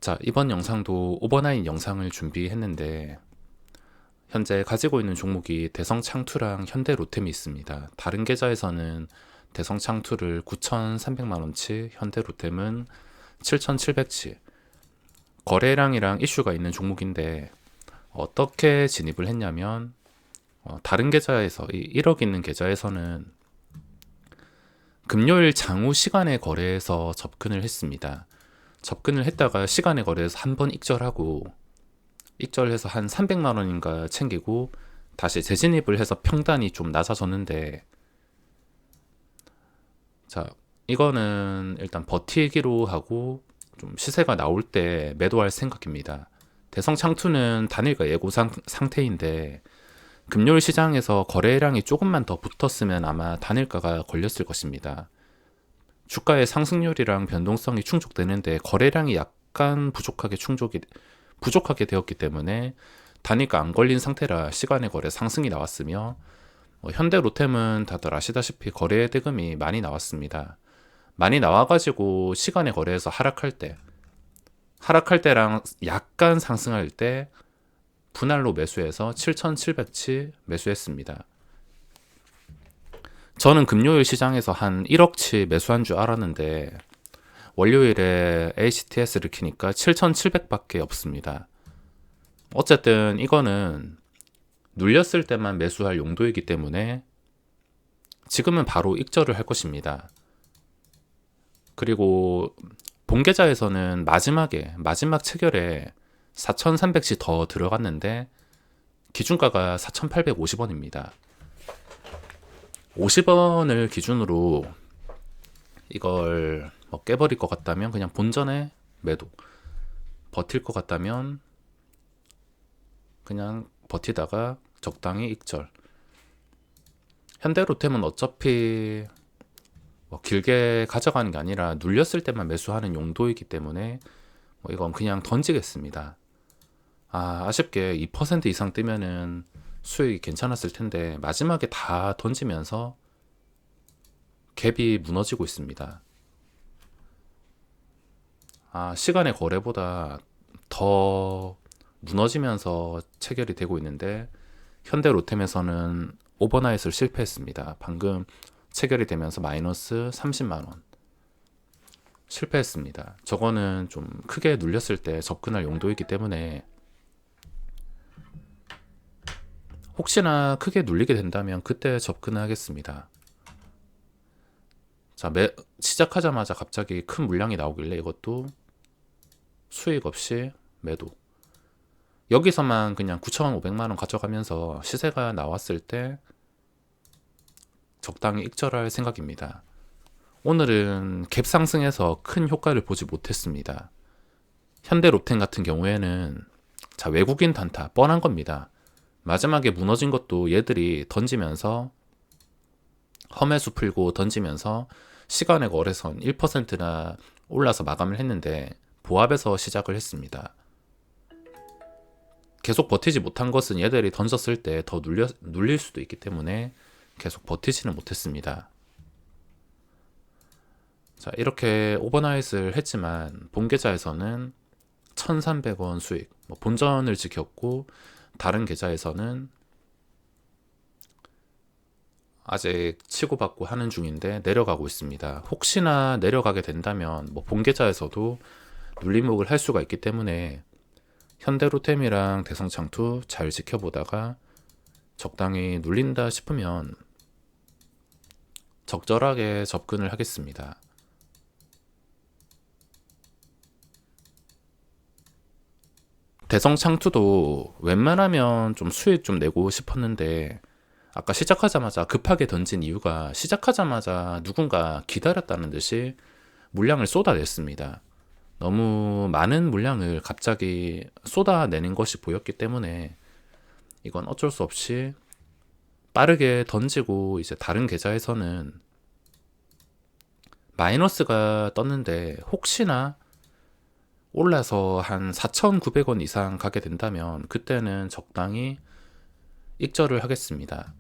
자, 이번 영상도 오버나인 영상을 준비했는데 현재 가지고 있는 종목이 대성창투랑 현대로템이 있습니다. 다른 계좌에서는 대성창투를 9,300만원치, 현대로템은 7,700치, 거래량이랑 이슈가 있는 종목인데 어떻게 진입을 했냐면 다른 계좌에서, 이 1억 있는 계좌에서는 금요일 장후 시간에 거래해서 접근을 했습니다. 접근을 했다가 시간에 거래해서 한 번 익절해서 한 300만 원인가 챙기고 다시 재진입을 해서 평단이 좀 낮아졌는데, 자, 이거는 일단 버티기로 하고 좀 시세가 나올 때 매도할 생각입니다. 대성창투는 단일가 예고 상태인데 금요일 시장에서 거래량이 조금만 더 붙었으면 아마 단일가가 걸렸을 것입니다. 주가의 상승률이랑 변동성이 충족되는데 거래량이 약간 부족하게 되었기 때문에 단위가 안 걸린 상태라 시간의 거래 상승이 나왔으며, 현대로템은 다들 아시다시피 거래 대금이 많이 나왔습니다. 많이 나와가지고 시간의 거래에서 하락할 때랑 약간 상승할 때 분할로 매수해서 7,700치 매수했습니다. 저는 금요일 시장에서 한 1억치 매수한 줄 알았는데 월요일에 ACTS를 키니까 7,700밖에 없습니다. 어쨌든 이거는 눌렸을 때만 매수할 용도이기 때문에 지금은 바로 익절을 할 것입니다. 그리고 본계좌에서는 마지막 체결에 4,300씩 더 들어갔는데 기준가가 4,850원입니다. 50원을 기준으로 이걸 깨버릴 것 같다면 그냥 본전에 매도, 버틸 것 같다면 그냥 버티다가 적당히 익절. 현대로템은 어차피 길게 가져가는 게 아니라 눌렸을 때만 매수하는 용도이기 때문에 이건 그냥 던지겠습니다. 아쉽게 2% 이상 뜨면은 수익이 괜찮았을 텐데 마지막에 다 던지면서 갭이 무너지고 있습니다. 시간의 거래보다 더 무너지면서 체결이 되고 있는데 현대로템에서는 오버나잇을 실패했습니다. 방금 체결이 되면서 마이너스 30만원 실패했습니다. 저거는 좀 크게 눌렸을 때 접근할 용도이기 때문에 혹시나 크게 눌리게 된다면 그때 접근하겠습니다. 자, 시작하자마자 갑자기 큰 물량이 나오길래 이것도 수익 없이 매도. 여기서만 그냥 9,500만원 가져가면서 시세가 나왔을 때 적당히 익절할 생각입니다. 오늘은 갭 상승해서 큰 효과를 보지 못했습니다. 현대로템 같은 경우에는 외국인 단타 뻔한 겁니다. 마지막에 무너진 것도 얘들이 던지면서 험해수 풀고 던지면서 시간의 거래선 1%나 올라서 마감을 했는데 보합에서 시작을 했습니다. 계속 버티지 못한 것은 얘들이 던졌을 때 더 눌릴 수도 있기 때문에 계속 버티지는 못했습니다. 자, 이렇게 오버나잇을 했지만 본계좌에서는 1,300원 수익, 본전을 지켰고 다른 계좌에서는 아직 치고받고 하는 중인데 내려가고 있습니다. 혹시나 내려가게 된다면 본계좌에서도 눌림목을 할 수가 있기 때문에 현대로템이랑 대성창투 잘 지켜보다가 적당히 눌린다 싶으면 적절하게 접근을 하겠습니다. 대성창투도 웬만하면 좀 수익 좀 내고 싶었는데 아까 시작하자마자 급하게 던진 이유가 시작하자마자 누군가 기다렸다는 듯이 물량을 쏟아냈습니다. 너무 많은 물량을 갑자기 쏟아내는 것이 보였기 때문에 이건 어쩔 수 없이 빠르게 던지고 이제 다른 계좌에서는 마이너스가 떴는데 혹시나 올라서 한 4,900원 이상 가게 된다면 그때는 적당히 익절을 하겠습니다.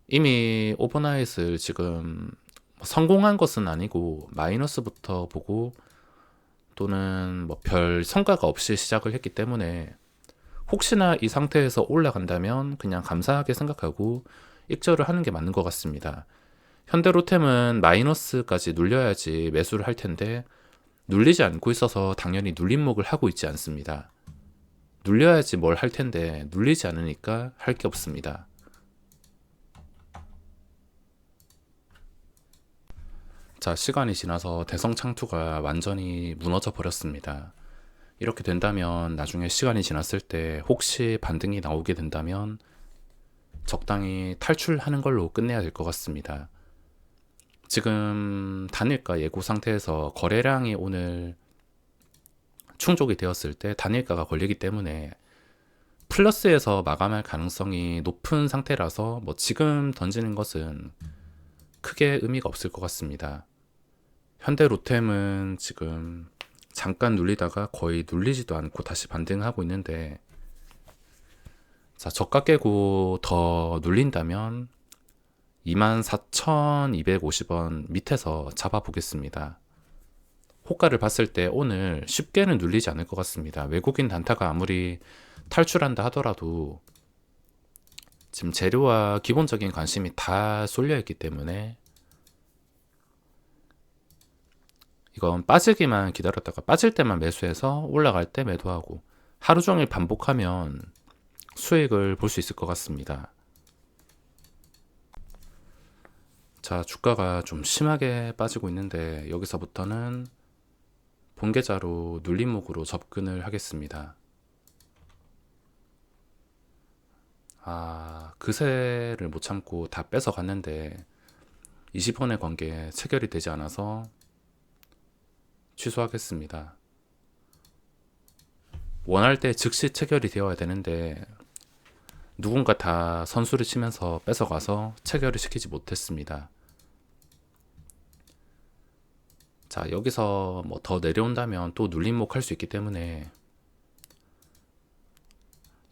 이미 오버나잇을 지금 성공한 것은 아니고 마이너스부터 보고 또는 뭐 별 성과가 없이 시작을 했기 때문에 혹시나 이 상태에서 올라간다면 그냥 감사하게 생각하고 익절을 하는 게 맞는 것 같습니다. 현대로템은 마이너스까지 눌려야지 매수를 할 텐데 눌리지 않고 있어서 당연히 눌림목을 하고 있지 않습니다. 눌려야지 뭘 할 텐데 눌리지 않으니까 할 게 없습니다. 자, 시간이 지나서 대성창투가 완전히 무너져 버렸습니다. 이렇게 된다면 나중에 시간이 지났을 때 혹시 반등이 나오게 된다면 적당히 탈출하는 걸로 끝내야 될 것 같습니다. 지금 단일가 예고 상태에서 거래량이 오늘 충족이 되었을 때 단일가가 걸리기 때문에 플러스에서 마감할 가능성이 높은 상태라서 뭐 지금 던지는 것은 크게 의미가 없을 것 같습니다. 현대로템은 지금 잠깐 눌리다가 거의 눌리지도 않고 다시 반등하고 있는데, 자, 저가 깨고 더 눌린다면 24,250원 밑에서 잡아보겠습니다. 호가를 봤을 때 오늘 쉽게는 눌리지 않을 것 같습니다. 외국인 단타가 아무리 탈출한다 하더라도 지금 재료와 기본적인 관심이 다 쏠려 있기 때문에 이건 빠지기만 기다렸다가 빠질 때만 매수해서 올라갈 때 매도하고 하루 종일 반복하면 수익을 볼 수 있을 것 같습니다. 자, 주가가 좀 심하게 빠지고 있는데 여기서부터는 본계좌로 눌림목으로 접근을 하겠습니다. 그새를 못 참고 다 뺏어갔는데 20원의 관계 체결이 되지 않아서 취소하겠습니다. 원할 때 즉시 체결이 되어야 되는데 누군가 다 선수를 치면서 뺏어가서 체결을 시키지 못했습니다. 자, 여기서 뭐 더 내려온다면 또 눌림목 할 수 있기 때문에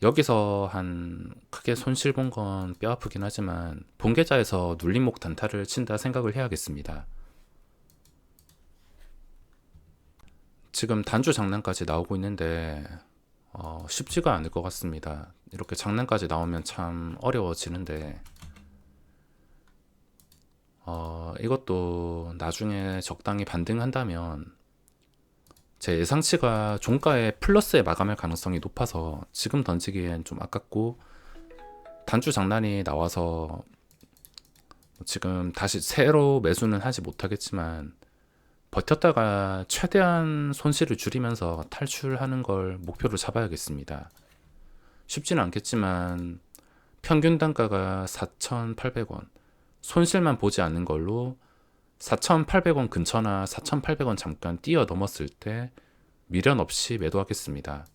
여기서 한 크게 손실 본 건 뼈 아프긴 하지만 본계좌에서 눌림목 단타를 친다 생각을 해야겠습니다. 지금 단주 장난까지 나오고 있는데 쉽지가 않을 것 같습니다. 이렇게 장난까지 나오면 참 어려워지는데 이것도 나중에 적당히 반등한다면 제 예상치가 종가의 플러스에 마감할 가능성이 높아서 지금 던지기엔 좀 아깝고, 단주 장난이 나와서 지금 다시 새로 매수는 하지 못하겠지만 버텼다가 최대한 손실을 줄이면서 탈출하는 걸 목표로 잡아야겠습니다. 쉽지는 않겠지만 평균 단가가 4,800원, 손실만 보지 않는 걸로 4,800원 근처나 4,800원 잠깐 뛰어넘었을 때 미련 없이 매도하겠습니다.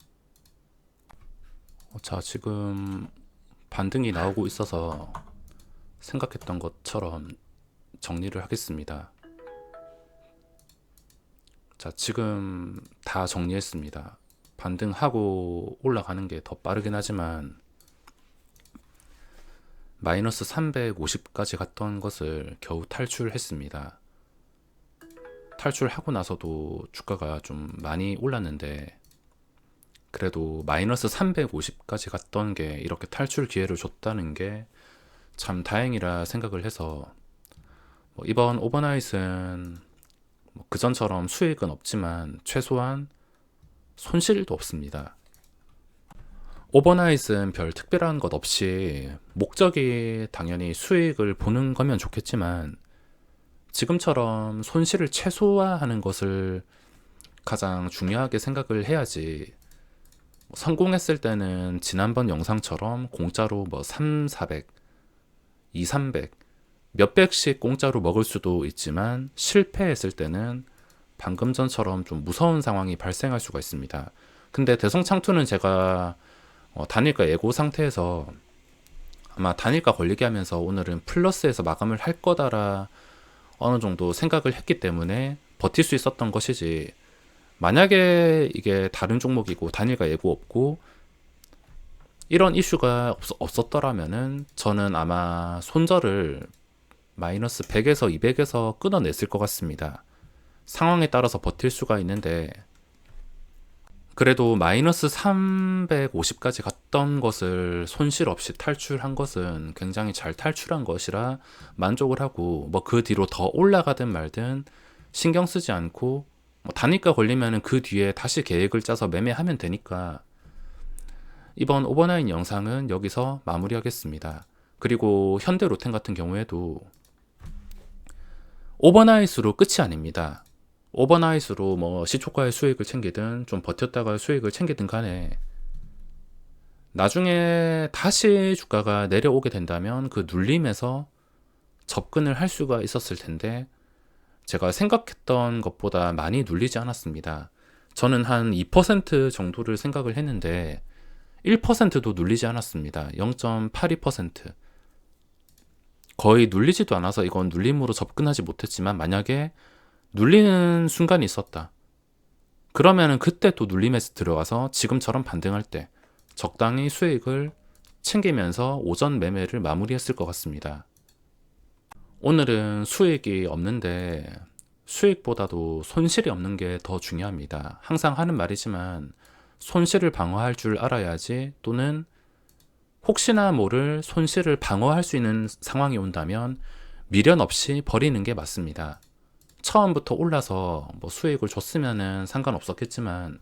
자, 지금 반등이 나오고 있어서 생각했던 것처럼 정리를 하겠습니다. 자, 지금 다 정리했습니다. 반등하고 올라가는 게 더 빠르긴 하지만 마이너스 350까지 갔던 것을 겨우 탈출했습니다. 탈출하고 나서도 주가가 좀 많이 올랐는데 그래도 마이너스 350까지 갔던 게 이렇게 탈출 기회를 줬다는 게 참 다행이라 생각을 해서 이번 오버나잇은 그전처럼 수익은 없지만 최소한 손실도 없습니다. 오버나잇은 별 특별한 것 없이 목적이 당연히 수익을 보는 거면 좋겠지만 지금처럼 손실을 최소화하는 것을 가장 중요하게 생각을 해야지. 성공했을 때는 지난번 영상처럼 공짜로 3, 400, 2, 300 몇백씩 공짜로 먹을 수도 있지만 실패했을 때는 방금 전처럼 좀 무서운 상황이 발생할 수가 있습니다. 근데 대성창투는 제가 단일가 예고 상태에서 아마 단일가 걸리게 하면서 오늘은 플러스에서 마감을 할 거다라 어느 정도 생각을 했기 때문에 버틸 수 있었던 것이지, 만약에 이게 다른 종목이고 단일가 예고 없고 이런 이슈가 없었더라면은 저는 아마 손절을 마이너스 100에서 200에서 끊어냈을 것 같습니다. 상황에 따라서 버틸 수가 있는데 그래도 마이너스 350까지 갔던 것을 손실 없이 탈출한 것은 굉장히 잘 탈출한 것이라 만족을 하고, 뭐 그 뒤로 더 올라가든 말든 신경 쓰지 않고, 뭐 단일가 걸리면은 그 뒤에 다시 계획을 짜서 매매하면 되니까 이번 오버나잇 영상은 여기서 마무리하겠습니다. 그리고 현대로템 같은 경우에도 오버나잇으로 끝이 아닙니다. 오버나잇으로 뭐 시초가의 수익을 챙기든 좀 버텼다가 수익을 챙기든 간에 나중에 다시 주가가 내려오게 된다면 그 눌림에서 접근을 할 수가 있었을 텐데, 제가 생각했던 것보다 많이 눌리지 않았습니다. 저는 한 2% 정도를 생각을 했는데 1%도 눌리지 않았습니다. 0.82%. 거의 눌리지도 않아서 이건 눌림으로 접근하지 못했지만, 만약에 눌리는 순간이 있었다, 그러면은 그때 또 눌림에서 들어가서 지금처럼 반등할 때 적당히 수익을 챙기면서 오전 매매를 마무리했을 것 같습니다. 오늘은 수익이 없는데 수익보다도 손실이 없는 게 더 중요합니다. 항상 하는 말이지만 손실을 방어할 줄 알아야지, 또는 혹시나 모를 손실을 방어할 수 있는 상황이 온다면 미련 없이 버리는 게 맞습니다. 처음부터 올라서 뭐 수익을 줬으면은 상관없었겠지만,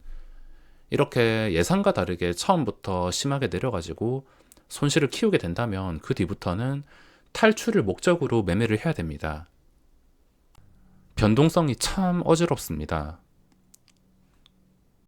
이렇게 예상과 다르게 처음부터 심하게 내려가지고 손실을 키우게 된다면 그 뒤부터는 탈출을 목적으로 매매를 해야 됩니다. 변동성이 참 어지럽습니다.